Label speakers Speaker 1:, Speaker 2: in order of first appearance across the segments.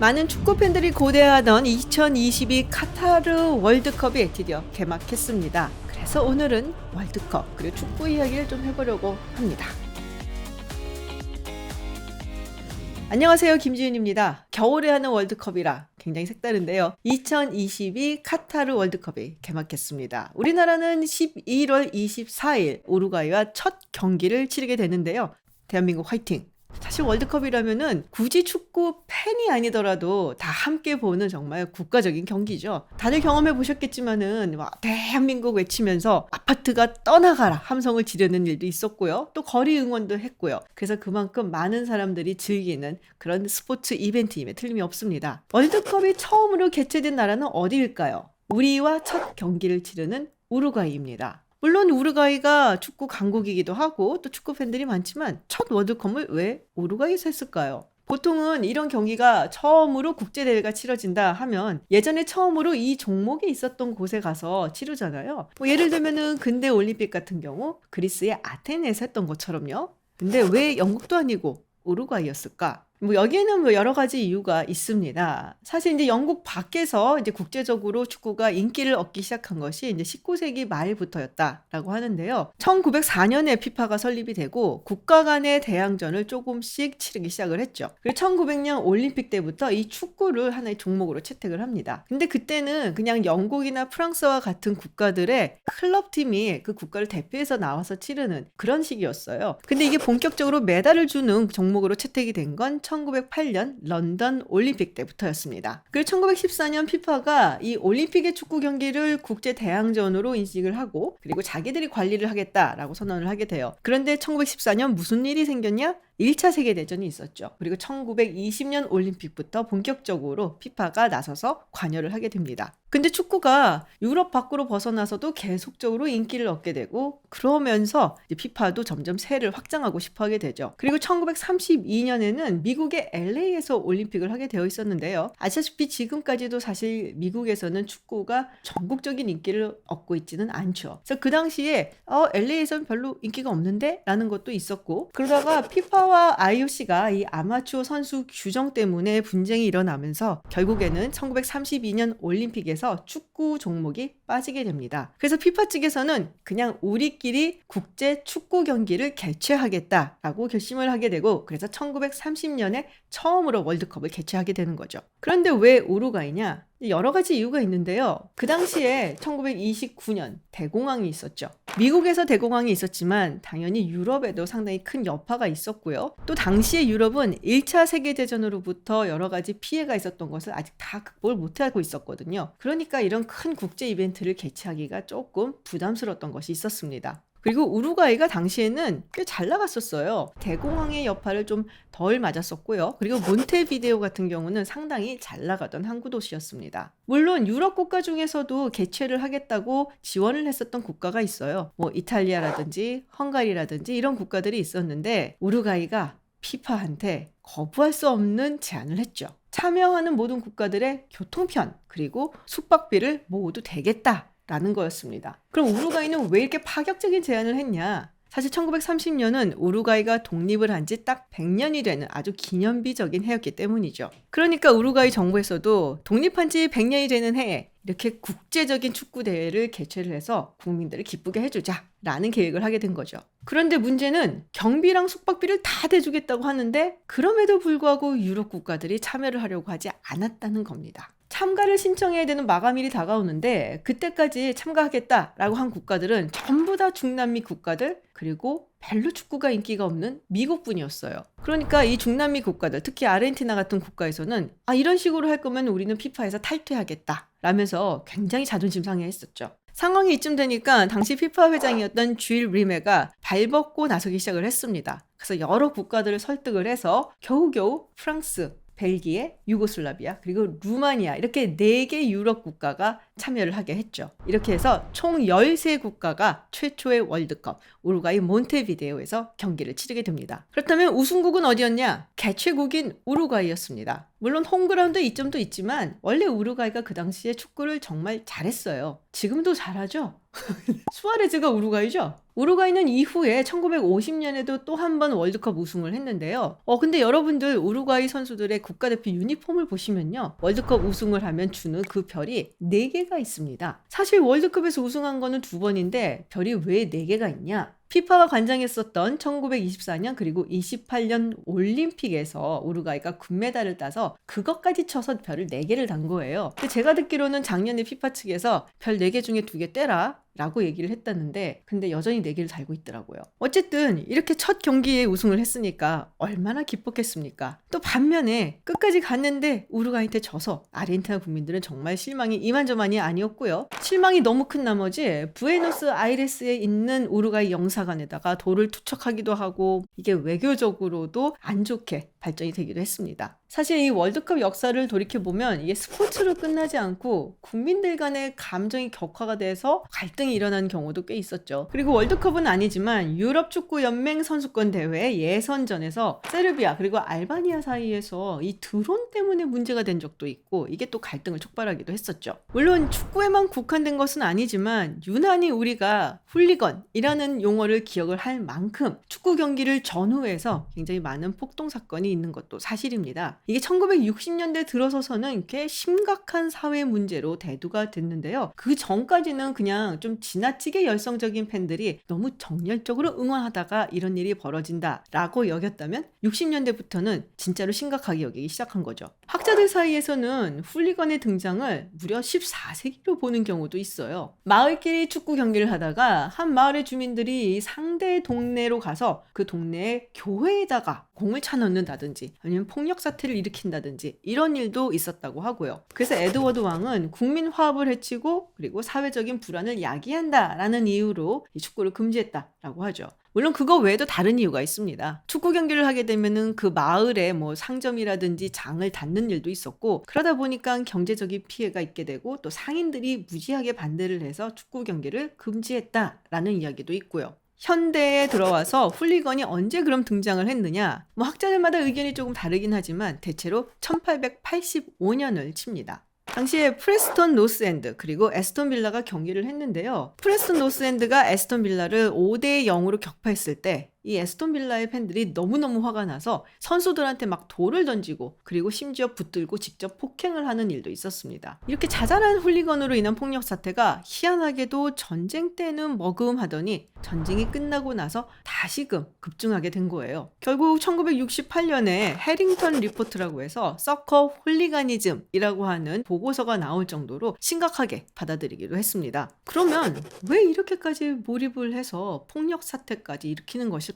Speaker 1: 많은 축구 팬들이 고대하던 2022 카타르 월드컵이 드디어 개막했습니다. 그래서 오늘은 월드컵 그리고 축구 이야기를 좀 해보려고 합니다. 안녕하세요, 김지윤입니다. 겨울에 하는 월드컵이라 굉장히 색다른데요. 2022 카타르 월드컵이 개막했습니다. 우리나라는 11월 24일 우루과이와 첫 경기를 치르게 되는데요. 대한민국 화이팅! 사실 월드컵이라면은 굳이 축구 팬이 아니더라도 다 함께 보는 정말 국가적인 경기죠. 다들 경험해 보셨겠지만은 대한민국 외치면서 아파트가 떠나가라 함성을 지르는 일도 있었고요. 또 거리 응원도 했고요. 그래서 그만큼 많은 사람들이 즐기는 그런 스포츠 이벤트임에 틀림이 없습니다. 월드컵이 처음으로 개최된 나라는 어디일까요? 우리와 첫 경기를 치르는 우루과이입니다. 물론 우루과이가 축구 강국이기도 하고 또 축구 팬들이 많지만 첫 월드컵을 왜 우루과이에서 했을까요? 보통은 이런 경기가 처음으로 국제대회가 치러진다 하면 예전에 처음으로 이 종목이 있었던 곳에 가서 치르잖아요. 예를 들면은 근대 올림픽 같은 경우 그리스의 아테네에서 했던 것처럼요. 근데 왜 영국도 아니고 우루과이였을까? 여기에는 여러 가지 이유가 있습니다. 사실 이제 영국 밖에서 이제 국제적으로 축구가 인기를 얻기 시작한 것이 이제 19세기 말부터였다라고 하는데요. 1904년에 피파가 설립이 되고 국가 간의 대항전을 조금씩 치르기 시작을 했죠. 그리고 1900년 올림픽 때부터 이 축구를 하나의 종목으로 채택을 합니다. 근데 그때는 그냥 영국이나 프랑스와 같은 국가들의 클럽팀이 그 국가를 대표해서 나와서 치르는 그런 식이었어요. 근데 이게 본격적으로 메달을 주는 종목으로 채택이 된 건 1908년 런던 올림픽 때부터였습니다. 그리고 1914년 피파가 이 올림픽의 축구 경기를 국제 대항전으로 인식을 하고 그리고 자기들이 관리를 하겠다라고 선언을 하게 돼요. 그런데 1914년 무슨 일이 생겼냐? 1차 세계대전이 있었죠. 그리고 1920년 올림픽부터 본격적으로 피파가 나서서 관여를 하게 됩니다. 근데 축구가 유럽 밖으로 벗어나서도 계속적으로 인기를 얻게 되고 그러면서 이제 피파도 점점 세를 확장하고 싶어 하게 되죠. 그리고 1932년에는 미국의 LA에서 올림픽을 하게 되어 있었는데요. 아시다시피 지금까지도 사실 미국에서는 축구가 전국적인 인기를 얻고 있지는 않죠. 그래서 그 당시에 LA에서는 별로 인기가 없는데? 라는 것도 있었고 그러다가 피파와 IOC가 이 아마추어 선수 규정 때문에 분쟁이 일어나면서 결국에는 1932년 올림픽에서 축구 종목이 빠지게 됩니다. 그래서 피파 측에서는 그냥 우리끼리 국제 축구 경기를 개최하겠다라고 결심을 하게 되고 그래서 1930년에 처음으로 월드컵을 개최하게 되는 거죠. 그런데 왜 우루과이냐? 여러 가지 이유가 있는데요. 그 당시에 1929년 대공황이 있었죠. 미국에서 대공황이 있었지만 당연히 유럽에도 상당히 큰 여파가 있었고요. 또 당시에 유럽은 1차 세계대전으로부터 여러 가지 피해가 있었던 것을 아직 다 극복을 못하고 있었거든요. 그러니까 이런 큰 국제 이벤트를 개최하기가 조금 부담스러웠던 것이 있었습니다. 그리고 우루과이가 당시에는 꽤 잘 나갔었어요. 대공황의 여파를 좀 덜 맞았었고요. 그리고 몬테비데오 같은 경우는 상당히 잘 나가던 항구 도시였습니다. 물론 유럽 국가 중에서도 개최를 하겠다고 지원을 했었던 국가가 있어요. 이탈리아라든지 헝가리라든지 이런 국가들이 있었는데 우루과이가 피파한테 거부할 수 없는 제안을 했죠. 참여하는 모든 국가들의 교통편 그리고 숙박비를 모두 대겠다. 라는 거였습니다. 그럼 우루과이는 왜 이렇게 파격적인 제안을 했냐? 사실 1930년은 우루과이가 독립을 한 지 딱 100년이 되는 아주 기념비적인 해였기 때문이죠. 그러니까 우루과이 정부에서도 독립한 지 100년이 되는 해에 이렇게 국제적인 축구 대회를 개최를 해서 국민들을 기쁘게 해주자 라는 계획을 하게 된 거죠. 그런데 문제는 경비랑 숙박비를 다 대주겠다고 하는데 그럼에도 불구하고 유럽 국가들이 참여를 하려고 하지 않았다는 겁니다. 참가를 신청해야 되는 마감일이 다가오는데 그때까지 참가하겠다라고 한 국가들은 전부 다 중남미 국가들 그리고 별로 축구가 인기가 없는 미국뿐이었어요. 그러니까 이 중남미 국가들 특히 아르헨티나 같은 국가에서는 이런 식으로 할 거면 우리는 피파에서 탈퇴하겠다 라면서 굉장히 자존심 상해했었죠. 상황이 이쯤 되니까 당시 피파 회장이었던 주일 리메가 발벗고 나서기 시작을 했습니다. 그래서 여러 국가들을 설득을 해서 겨우겨우 프랑스, 벨기에, 유고슬라비아, 그리고 루마니아 이렇게 4개 유럽 국가가 참여를 하게 했죠. 이렇게 해서 총 13국가가 최초의 월드컵 우루과이 몬테비데오에서 경기를 치르게 됩니다. 그렇다면 우승국은 어디였냐? 개최국인 우루과이였습니다. 물론 홈그라운드 이점도 있지만 원래 우루과이가 그 당시에 축구를 정말 잘했어요. 지금도 잘하죠? 수아레즈가 우루과이죠? 우루과이는 이후에 1950년에도 또 한 번 월드컵 우승을 했는데요. 근데 여러분들 우루과이 선수들의 국가대표 유니폼을 보시면요. 월드컵 우승을 하면 주는 그 별이 4개가 있습니다. 사실 월드컵에서 우승한 거는 2번인데 별이 왜 4개가 있냐? 피파가 관장했었던 1924년 그리고 28년 올림픽에서 우루과이가 금메달을 따서 그것까지 쳐서 별을 4개를 단 거예요. 근데 제가 듣기로는 작년에 피파 측에서 별 4개 중에 2개 떼라 라고 얘기를 했다는데 근데 여전히 4개를 달고 있더라고요. 어쨌든 이렇게 첫 경기에 우승을 했으니까 얼마나 기뻤겠습니까? 또 반면에 끝까지 갔는데 우루과이한테 져서 아르헨티나 국민들은 정말 실망이 이만저만이 아니었고요. 실망이 너무 큰 나머지 부에노스아이레스에 있는 우루과이 영사관에다가 돌을 투척하기도 하고 이게 외교적으로도 안 좋게 발전이 되기도 했습니다. 사실 이 월드컵 역사를 돌이켜보면 이게 스포츠로 끝나지 않고 국민들 간의 감정이 격화가 돼서 갈등이 일어나는 경우도 꽤 있었죠. 그리고 월드컵은 아니지만 유럽축구연맹 선수권 대회 예선전에서 세르비아 그리고 알바니아 사이에서 이 드론 때문에 문제가 된 적도 있고 이게 또 갈등을 촉발하기도 했었죠. 물론 축구에만 국한된 것은 아니지만 유난히 우리가 훌리건이라는 용어를 기억을 할 만큼 축구 경기를 전후해서 굉장히 많은 폭동 사건이 있는 것도 사실입니다. 이게 1960년대 들어서서는 꽤 심각한 사회 문제로 대두가 됐는데요. 그 전까지는 그냥 좀 지나치게 열성적인 팬들이 너무 정열적으로 응원하다가 이런 일이 벌어진다라고 여겼다면 60년대부터는 진짜로 심각하게 여기기 시작한 거죠. 학자들 사이에서는 훌리건의 등장을 무려 14세기로 보는 경우도 있어요. 마을끼리 축구 경기를 하다가 한 마을의 주민들이 상대 동네로 가서 그 동네의 교회에다가 공을 차넣는다든지 아니면 폭력 사태를 일으킨다든지 이런 일도 있었다고 하고요. 그래서 에드워드 왕은 국민 화합을 해치고 그리고 사회적인 불안을 야기한다라는 이유로 이 축구를 금지했다라고 하죠. 물론 그거 외에도 다른 이유가 있습니다. 축구 경기를 하게 되면은 그 마을에 뭐 상점이라든지 장을 닫는 일도 있었고 그러다 보니까 경제적인 피해가 있게 되고 또 상인들이 무지하게 반대를 해서 축구 경기를 금지했다라는 이야기도 있고요. 현대에 들어와서 훌리건이 언제 그럼 등장을 했느냐? 뭐 학자들마다 의견이 조금 다르긴 하지만 대체로 1885년을 칩니다. 당시에 프레스턴 노스엔드 그리고 에스턴 빌라가 경기를 했는데요. 프레스턴 노스엔드가 에스턴 빌라를 5대 0으로 격파했을 때 이 에스턴 빌라의 팬들이 너무너무 화가 나서 선수들한테 막 돌을 던지고 그리고 심지어 붙들고 직접 폭행을 하는 일도 있었습니다. 이렇게 자잘한 훌리건으로 인한 폭력 사태가 희한하게도 전쟁 때는 머금하더니 전쟁이 끝나고 나서 다시금 급증하게 된 거예요. 결국 1968년에 해링턴 리포트라고 해서 서커 훌리가니즘이라고 하는 보고서가 나올 정도로 심각하게 받아들이기도 했습니다. 그러면 왜 이렇게까지 몰입을 해서 폭력 사태까지 일으키는 것일까요?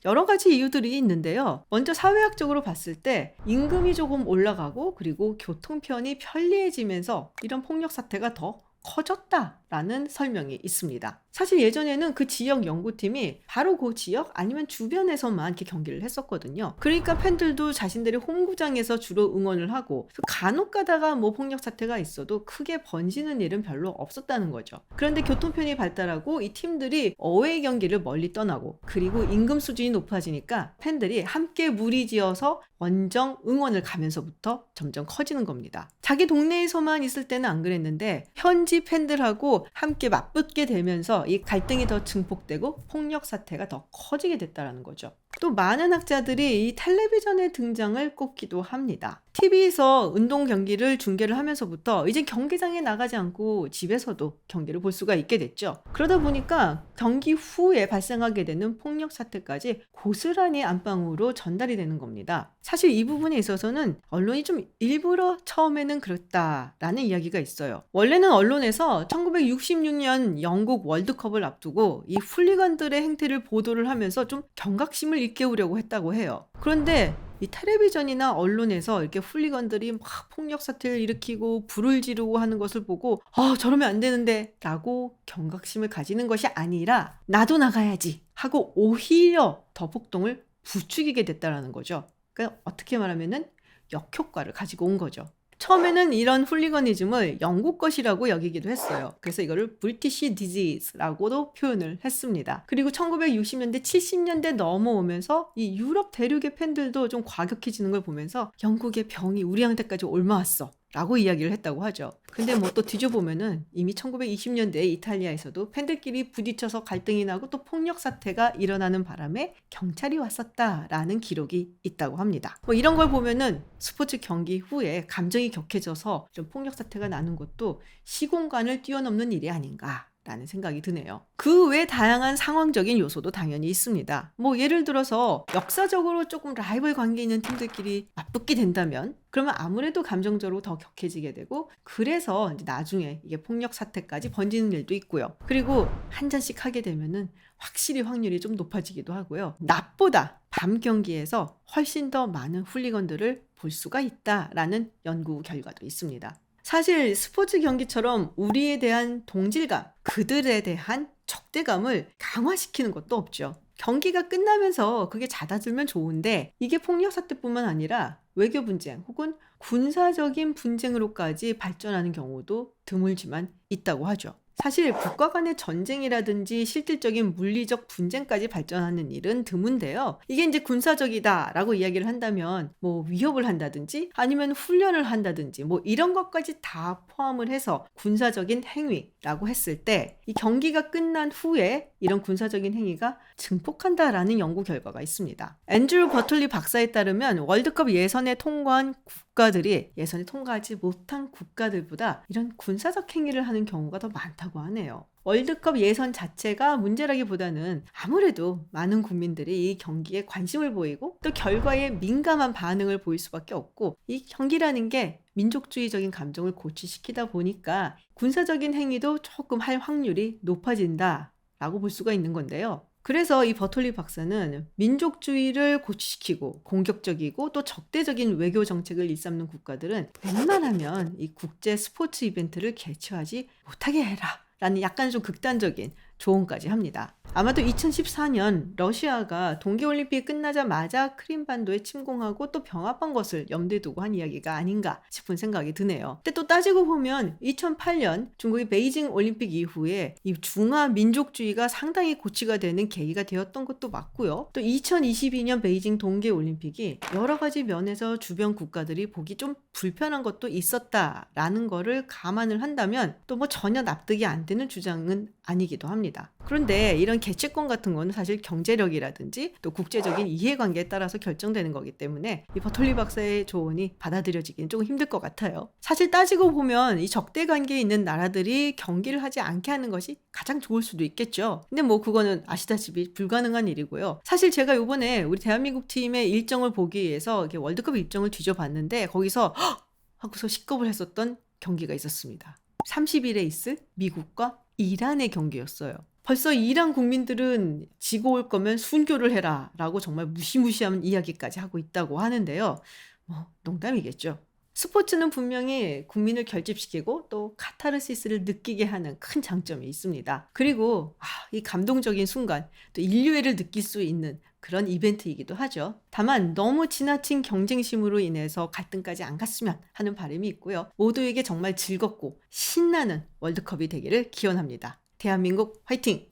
Speaker 1: 여러 가지 이유들이 있는데요. 먼저 사회학적으로 봤을 때 임금이 조금 올라가고 그리고 교통편이 편리해지면서 이런 폭력 사태가 더 커졌다라는 설명이 있습니다. 사실 예전에는 그 지역 연구팀이 바로 그 지역 아니면 주변에서만 이렇게 경기를 했었거든요. 그러니까 팬들도 자신들의 홈구장에서 주로 응원을 하고 간혹 가다가 뭐 폭력 사태가 있어도 크게 번지는 일은 별로 없었다는 거죠. 그런데 교통편이 발달하고 이 팀들이 어웨이 경기를 멀리 떠나고 그리고 임금 수준이 높아지니까 팬들이 함께 무리지어서 원정 응원을 가면서부터 점점 커지는 겁니다. 자기 동네에서만 있을 때는 안 그랬는데 현지 팬들하고 함께 맞붙게 되면서 이 갈등이 더 증폭되고 폭력 사태가 더 커지게 됐다는 거죠. 또 많은 학자들이 이 텔레비전의 등장을 꼽기도 합니다. TV에서 운동 경기를 중계를 하면서부터 이제 경기장에 나가지 않고 집에서도 경기를 볼 수가 있게 됐죠. 그러다 보니까 경기 후에 발생하게 되는 폭력 사태까지 고스란히 안방으로 전달이 되는 겁니다. 사실 이 부분에 있어서는 언론이 좀 일부러 처음에는 그랬다라는 이야기가 있어요. 원래는 언론에서 1966년 영국 월드컵을 앞두고 이 훌리건들의 행태를 보도를 하면서 좀 경각심을 일깨우려고 했다고 해요. 그런데 이 텔레비전이나 언론에서 이렇게 훌리건들이 막 폭력 사태를 일으키고 불을 지르고 하는 것을 보고 저러면 안 되는데 라고 경각심을 가지는 것이 아니라 나도 나가야지 하고 오히려 더 폭동을 부추기게 됐다라는 거죠. 그러니까 어떻게 말하면은 역효과를 가지고 온 거죠. 처음에는 이런 훌리거니즘을 영국 것이라고 여기기도 했어요. 그래서 이거를 브리티시 디지즈라고도 표현을 했습니다. 그리고 1960년대, 70년대 넘어오면서 이 유럽 대륙의 팬들도 좀 과격해지는 걸 보면서 영국의 병이 우리한테까지 옮아왔어 라고 이야기를 했다고 하죠. 근데 뭐 또 뒤져보면은 이미 1920년대 이탈리아에서도 팬들끼리 부딪혀서 갈등이 나고 또 폭력 사태가 일어나는 바람에 경찰이 왔었다라는 기록이 있다고 합니다. 뭐 이런 걸 보면은 스포츠 경기 후에 감정이 격해져서 좀 폭력 사태가 나는 것도 시공간을 뛰어넘는 일이 아닌가 라는 생각이 드네요. 그 외 다양한 상황적인 요소도 당연히 있습니다. 뭐 예를 들어서 역사적으로 조금 라이벌 관계 있는 팀들끼리 맞붙게 된다면 그러면 아무래도 감정적으로 더 격해지게 되고 그래서 이제 나중에 이게 폭력 사태까지 번지는 일도 있고요. 그리고 한 잔씩 하게 되면은 확실히 확률이 좀 높아지기도 하고요. 낮보다 밤 경기에서 훨씬 더 많은 훌리건들을 볼 수가 있다라는 연구 결과도 있습니다. 사실 스포츠 경기처럼 우리에 대한 동질감, 그들에 대한 적대감을 강화시키는 것도 없죠. 경기가 끝나면서 그게 잦아들면 좋은데 이게 폭력 사태뿐만 아니라 외교 분쟁 혹은 군사적인 분쟁으로까지 발전하는 경우도 드물지만 있다고 하죠. 사실 국가 간의 전쟁이라든지 실질적인 물리적 분쟁까지 발전하는 일은 드문데요. 이게 이제 군사적이다라고 이야기를 한다면 뭐 위협을 한다든지 아니면 훈련을 한다든지 뭐 이런 것까지 다 포함을 해서 군사적인 행위라고 했을 때 이 경기가 끝난 후에 이런 군사적인 행위가 증폭한다라는 연구 결과가 있습니다. 앤드류 버틀리 박사에 따르면 월드컵 예선에 통과한 국가들이 예선에 통과하지 못한 국가들보다 이런 군사적 행위를 하는 경우가 더 많다고 하네요. 월드컵 예선 자체가 문제라기보다는 아무래도 많은 국민들이 이 경기에 관심을 보이고 또 결과에 민감한 반응을 보일 수밖에 없고 이 경기라는 게 민족주의적인 감정을 고취시키다 보니까 군사적인 행위도 조금 할 확률이 높아진다라고 볼 수가 있는 건데요. 그래서 이 버톨리 박사는 민족주의를 고취시키고 공격적이고 또 적대적인 외교 정책을 일삼는 국가들은 웬만하면 이 국제 스포츠 이벤트를 개최하지 못하게 해라 라는 약간 좀 극단적인 조언까지 합니다. 아마도 2014년 러시아가 동계올림픽이 끝나자마자 크림반도에 침공하고 또 병합한 것을 염두에 두고 한 이야기가 아닌가 싶은 생각이 드네요. 근데 또 따지고 보면 2008년 중국의 베이징 올림픽 이후에 이 중화 민족주의가 상당히 고취가 되는 계기가 되었던 것도 맞고요. 또 2022년 베이징 동계올림픽이 여러 가지 면에서 주변 국가들이 보기 좀 불편한 것도 있었다라는 거를 감안을 한다면 또 뭐 전혀 납득이 안 되는 주장은 아니기도 합니다. 그런데 이런 개최권 같은 거는 사실 경제력이라든지 또 국제적인 이해관계에 따라서 결정되는 거기 때문에 이 버톨리 박사의 조언이 받아들여지기는 조금 힘들 것 같아요. 사실 따지고 보면 이 적대 관계에 있는 나라들이 경기를 하지 않게 하는 것이 가장 좋을 수도 있겠죠. 근데 뭐 그거는 아시다시피 불가능한 일이고요. 사실 제가 이번에 우리 대한민국 팀의 일정을 보기 위해서 이렇게 월드컵 일정을 뒤져봤는데 거기서 헉! 하고서 식겁을 했었던 경기가 있었습니다. 30일에 있을 미국과 이란의 경기였어요. 벌써 이란 국민들은 지고 올 거면 순교를 해라 라고 정말 무시무시한 이야기까지 하고 있다고 하는데요. 뭐 농담이겠죠. 스포츠는 분명히 국민을 결집시키고 또 카타르시스를 느끼게 하는 큰 장점이 있습니다. 그리고 이 감동적인 순간 또 인류애를 느낄 수 있는 그런 이벤트이기도 하죠. 다만 너무 지나친 경쟁심으로 인해서 갈등까지 안 갔으면 하는 바람이 있고요. 모두에게 정말 즐겁고 신나는 월드컵이 되기를 기원합니다. 대한민국 화이팅!